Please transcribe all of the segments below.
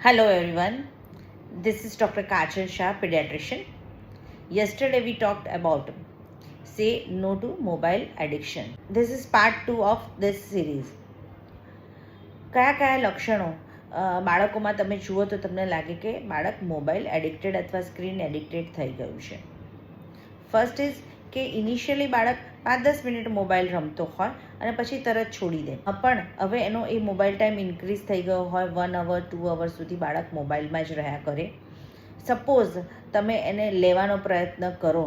Hello everyone, this is Dr. Kajal Shah, pediatrician. Yesterday we talked about say no to mobile addiction. This is part 2 of this series. કયા લક્ષણો બાળકોમાં તમે જુઓ તો તમને લાગે કે બાળક મોબાઈલ એડિક્ટેડ અથવા સ્ક્રીન એડિક્ટેડ થઈ ગયું છે. ફર્સ્ટ ઇઝ કે ઇનિશિયલી બાળક 5-10 મિનિટ મોબાઈલ રમતો હોય અને પછી તરત છોડી દે, પણ હવે એનો એ મોબાઈલ ટાઈમ ઇન્ક્રીઝ થઈ ગયો હોય, 1 અવર 2 અવર સુધી બાળક મોબાઈલમાં જ રહ્યા કરે. સપોઝ તમે એને લેવાનો પ્રયત્ન કરો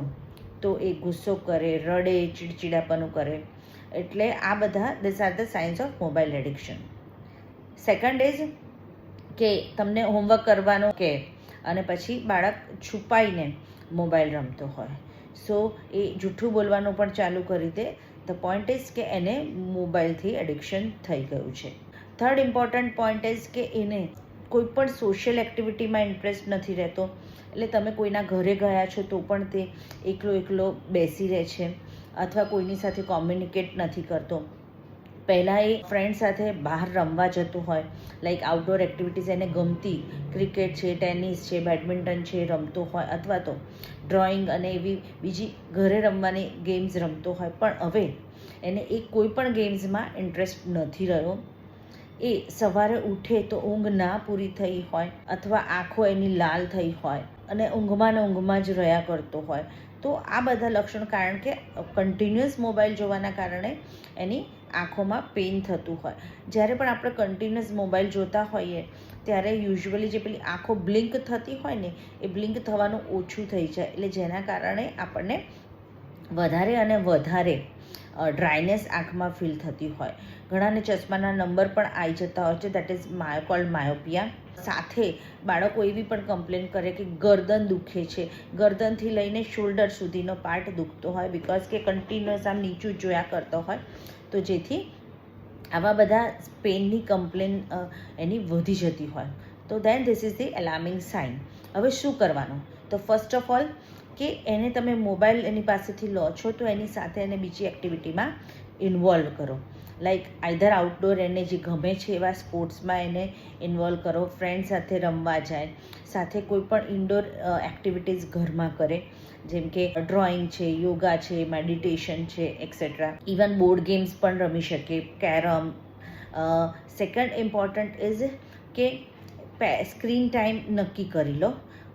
તો એ ગુસ્સો કરે, રડે, ચીડચીડાપણું કરે. એટલે આ બધા this are the science of mobile addiction. Second is કે તમને હોમવર્ક કરવાનો કે અને પછી બાળક છુપાઈને મોબાઈલ રમતો હોય, સો એ જૂઠું બોલવાનું પણ ચાલુ કરી દે. ધ પોઈન્ટ ઇઝ કે એને મોબાઈલથી એડિક્શન થઈ ગયું છે. થર્ડ ઇમ્પોર્ટન્ટ પોઈન્ટ ઇઝ કે એને કોઈ પણ સોશિયલ એક્ટિવિટીમાં ઇન્ટરેસ્ટ નથી રહેતો. એટલે તમે કોઈના ઘરે ગયા છો તો પણ તે એકલો બેસી રહે છે અથવા કોઈની સાથે કોમ્યુનિકેટ નથી કરતો. પહેલાં એ ફ્રેન્ડ સાથે બહાર રમવા જતો હોય, લાઈક આઉટડોર એક્ટિવિટીઝ એને ગમતી, ક્રિકેટ છે, ટેનિસ છે, બેડમિન્ટન છે, રમતો હોય અથવા તો ડ્રોઈંગ અને એવી બીજી ઘરે રમવાની ગેમ્સ રમતો હોય, પણ હવે એને એ કોઈ પણ ગેમ્સમાં ઇન્ટરેસ્ટ નથી રહ્યો. એ સવારે ઉઠે તો ઊંઘ ના પૂરી થઈ હોય અથવા આંખો એની લાલ થઈ હોય અને ઊંઘમાં જ રહ્યા કરતો હોય. તો આ બધા લક્ષણ, કારણ કે કન્ટિન્યુઅસ મોબાઈલ જોવાના કારણે એની આંખોમાં પેઇન થતું હોય. જ્યારે પણ આપણે કન્ટિન્યુઅસ મોબાઈલ જોતા હોઈએ ત્યારે યુઝ્યુઅલી જે પેલી આંખો બ્લિંક થતી હોય ને, એ બ્લિંક થવાનું ઓછું થઈ જાય, એટલે જેના કારણે આપણને વધારે અને વધારે ડ્રાયનેસ આંખમાં ફીલ થતી હોય. ઘણાને ચશ્માના નંબર પણ આવી જતા હોય છે, દેટ ઇઝ કોલ્ડ માયોપિયા. સાથે બાળકો એવી પણ કમ્પ્લેન કરે કે ગરદન દુખે છે, ગરદનથી લઈને શોલ્ડર સુધીનો પાર્ટ દુખતો હોય, બિકોઝ કે કન્ટિન્યુઅસ આમ નીચું જોયા કરતો હોય. તો જેથી આવા બધા પેઇનની કમ્પ્લેન એની વધી જતી હોય. તો then this is the alarming sign. હવે શું કરવાનું? તો ફર્સ્ટ ઓફ ઓલ કે એને તમે મોબાઈલ એની પાસેથી લો છો તો એની સાથે એને બીજી એક્ટિવિટીમાં ઇન્વોલ્વ કરો. લાઈક આઈધર આઉટડોર એને જે ગમે છે એવા સ્પોર્ટ્સમાં એને ઇન્વોલ્વ કરો, ફ્રેન્ડ સાથે રમવા જાય, સાથે કોઈ પણ ઇન્ડોર એક્ટિવિટીઝ ઘરમાં કરે, જેમ કે ડ્રોઈંગ છે, યોગા છે, મેડિટેશન છે, એક્સેટ્રા. ઇવન બોર્ડ ગેમ્સ પણ રમી શકે, કેરમ. સેકન્ડ ઇમ્પોર્ટન્ટ ઇઝ કે સ્ક્રીન ટાઈમ નક્કી કરી લો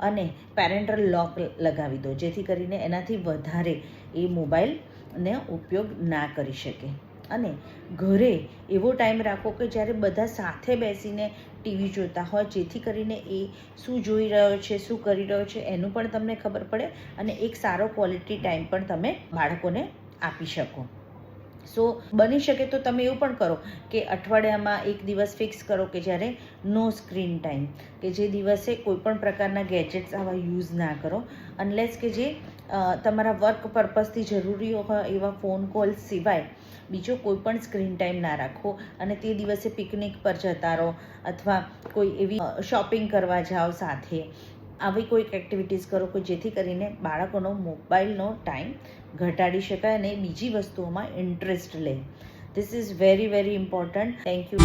અને પેરેન્ટલ લોક લગાવી દો, જેથી કરીને એનાથી વધારે એ મોબાઈલનો ઉપયોગ ના કરી શકે. અને ઘરે એવો ટાઈમ રાખો કે જ્યારે બધા સાથે બેસીને ટીવી જોતા હોય, જેથી કરીને એ શું જોઈ રહ્યો છે, શું કરી રહ્યો છે એનું પણ તમને ખબર પડે અને એક સારો ક્વોલિટી ટાઈમ પણ તમે બાળકોને આપી શકો. સો બની શકે તો તમે એવું પણ કરો કે અઠવાડિયામાં એક દિવસ ફિક્સ કરો કે જ્યારે નો સ્ક્રીન ટાઈમ, કે જે દિવસે કોઈ પણ પ્રકારના ગેજેટ્સ આવા યુઝ ના કરો, અનલેસ કે જે તમારા વર્ક પર્પઝથી જરૂરી હોય એવા ફોન કોલ સિવાય બીજો કોઈ પણ સ્ક્રીન ટાઈમ ના રાખો. અને તે દિવસે પિકનિક પર જતા રહો અથવા કોઈ એવી શોપિંગ કરવા જાઓ સાથે, આવી કોઈક એક્ટિવિટીઝ કરો કે જેથી કરીને બાળકોનો મોબાઈલનો ટાઈમ ઘટાડી શકાય અને બીજી વસ્તુઓમાં ઇન્ટરેસ્ટ લે. This is very important. Thank you.